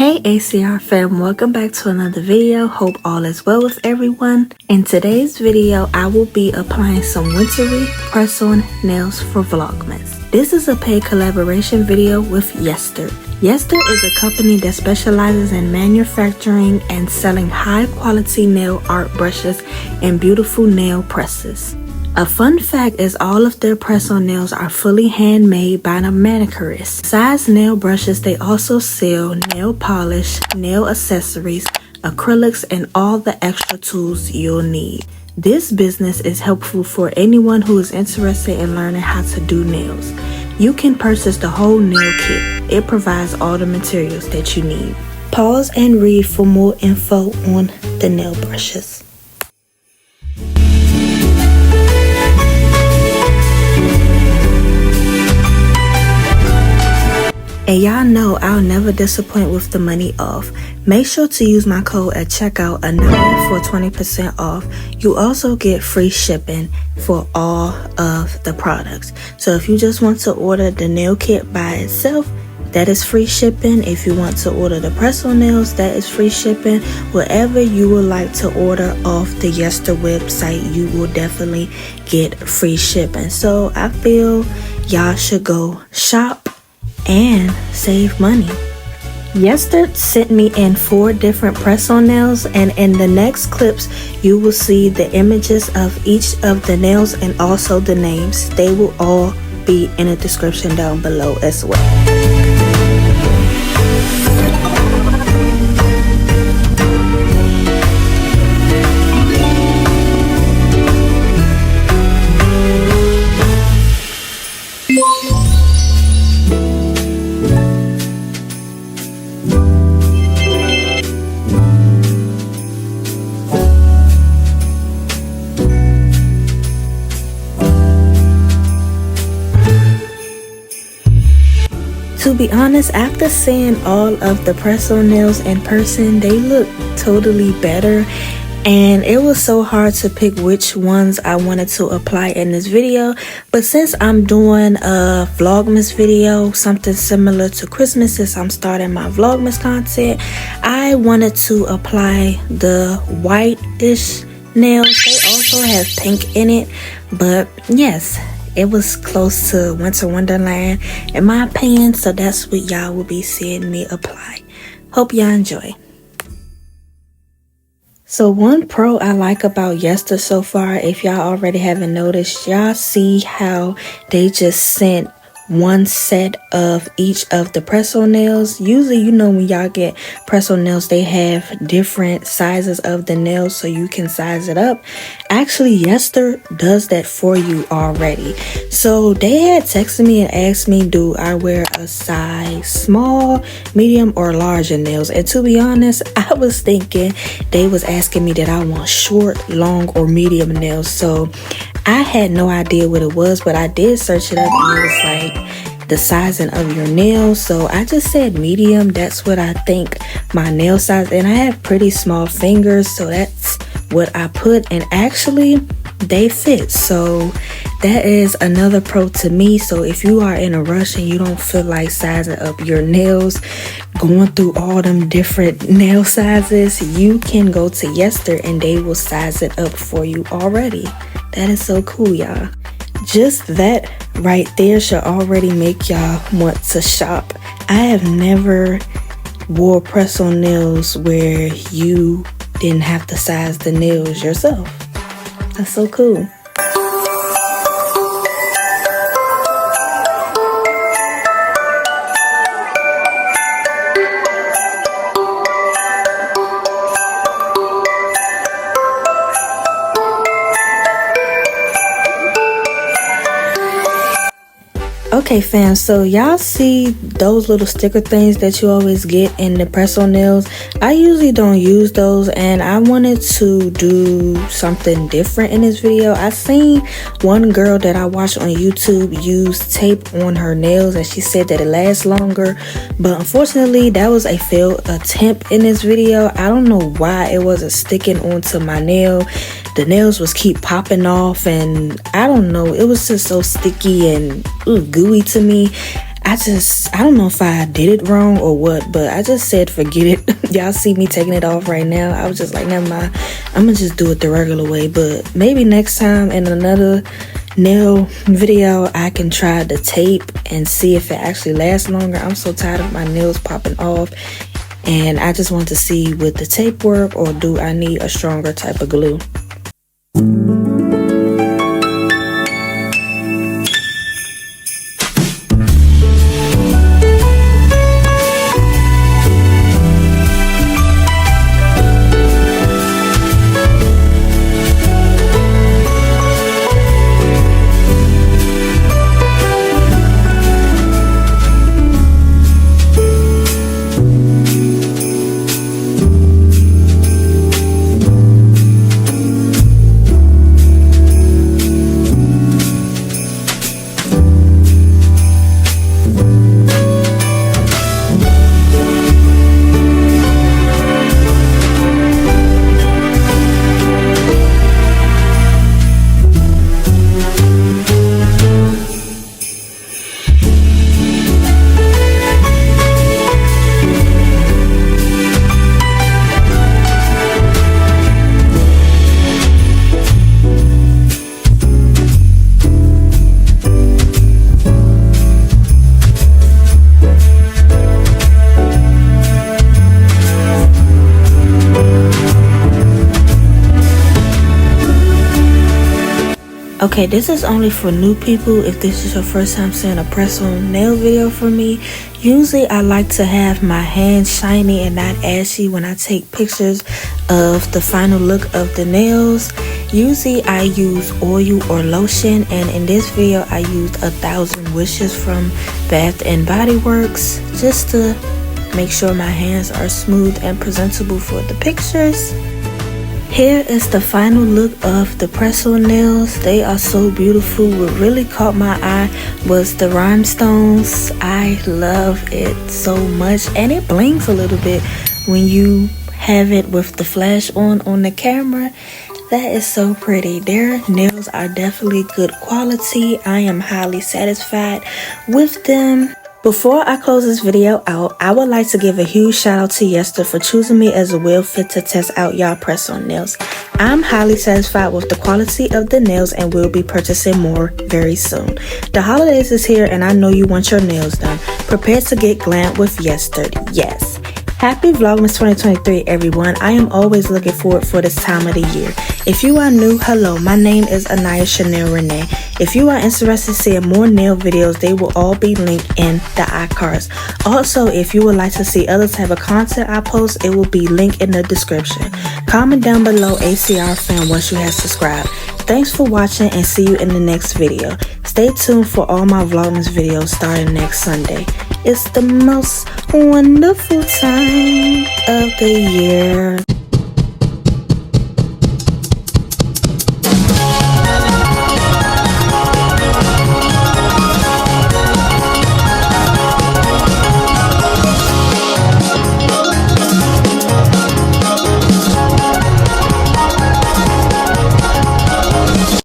Hey ACR fam, welcome back to another video. Hope all is well with everyone. In today's video, I will be applying some wintry press-on nails for Vlogmas. This is a paid collaboration video with VLOGMAS. VLOGMAS is a company that specializes in manufacturing and selling high quality nail art brushes and beautiful nail presses. A fun fact is all of their press-on nails are fully handmade by a manicurist. Besides nail brushes, they also sell nail polish, nail accessories, acrylics, and all the extra tools you'll need. This business is helpful for anyone who is interested in learning how to do nails. You can purchase the whole nail kit. It provides all the materials that you need. Pause and read for more info on the nail brushes. And y'all know I'll never disappoint with the money off. Make sure to use my code at checkout ANONYMOUS for 20% off. You also get free shipping for all of the products. So if you just want to order the nail kit by itself, that is free shipping. If you want to order the press-on nails, that is free shipping. Whatever you would like to order off the VLOGMAS website, you will definitely get free shipping. So I feel y'all should go shop and save money. VLOGMAS sent me in 4 different press-on nails, and in the next clips you will see the images of each of the nails and also the names. They will all be in the description down below as well. To be honest, after seeing all of the press-on nails in person, they look totally better, and it was so hard to pick which ones I wanted to apply in this video. But since I'm doing a Vlogmas video, something similar to Christmas, since I'm starting my Vlogmas content, I wanted to apply the white-ish nails. They also have pink in it, but yes, it was close to Winter Wonderland in my opinion, so that's what y'all will be seeing me apply. Hope y'all enjoy. So one pro I like about VLOGMAS so far, if y'all already haven't noticed, y'all see how they just sent one set of each of the press-on nails. Usually, you know, when y'all get press-on nails, they have different sizes of the nails so you can size it up. Actually, VLOGMAS does that for you already. So they had texted me and asked me, do I wear a size small, medium, or large in nails? And to be honest, I was thinking they was asking me that I want short, long, or medium nails. So I had no idea what it was, but I did search it up and it was like the sizing of your nails. So I just said medium. That's what I think my nail size, and I have pretty small fingers, so that's what I put, and actually they fit. So that is another pro to me. So if you are in a rush and you don't feel like sizing up your nails, going through all them different nail sizes, you can go to VLOGMAS and they will size it up for you already. That is so cool, y'all. Just that right there should already make y'all want to shop. I have never wore press-on nails where you didn't have to size the nails yourself. That's so cool. Okay fam, so y'all see those little sticker things that you always get in the press-on nails? I usually don't use those, and I wanted to do something different in this video. I seen one girl that I watched on YouTube use tape on her nails, and she said that it lasts longer, but unfortunately that was a failed attempt in this video. I don't know why it wasn't sticking onto my nail. The nails was keep popping off, and I don't know, it was just so sticky and gooey to me. I don't know if I did it wrong or what, but I just said forget it. Y'all see me taking it off right now. I was just like, never mind, I'm gonna just do it the regular way. But maybe next time in another nail video I can try the tape and see if it actually lasts longer. I'm so tired of my nails popping off, and I just want to see would the tape work, or do I need a stronger type of glue. Okay, this is only for new people. If this is your first time seeing a press-on nail video from me, usually I like to have my hands shiny and not ashy when I take pictures of the final look of the nails. Usually I use oil or lotion, and in this video I used 1,000 wishes from Bath and Body Works just to make sure my hands are smooth and presentable for the pictures. Here is the final look of the press-on nails. They are so beautiful. What really caught my eye was the rhinestones. I love it so much, and it blinks a little bit when you have it with the flash on the camera. That is so pretty. Their nails are definitely good quality. I am highly satisfied with them. Before I close this video out, I would like to give a huge shout out to Yester for choosing me as a will fit to test out y'all press-on nails. I'm highly satisfied with the quality of the nails and will be purchasing more very soon. The holidays is here and I know you want your nails done. Prepare to get glam with Yesterday. Yes. Happy Vlogmas 2023, everyone. I am always looking forward for this time of the year. If you are new, hello, my name is Anaya Chanel Renee. If you are interested in seeing more nail videos, they will all be linked in the iCards. Also, if you would like to see other type of content I post, it will be linked in the description. Comment down below ACR fan once you have subscribed. Thanks for watching and see you in the next video. Stay tuned for all my Vlogmas videos starting next Sunday. It's the most wonderful time of the year.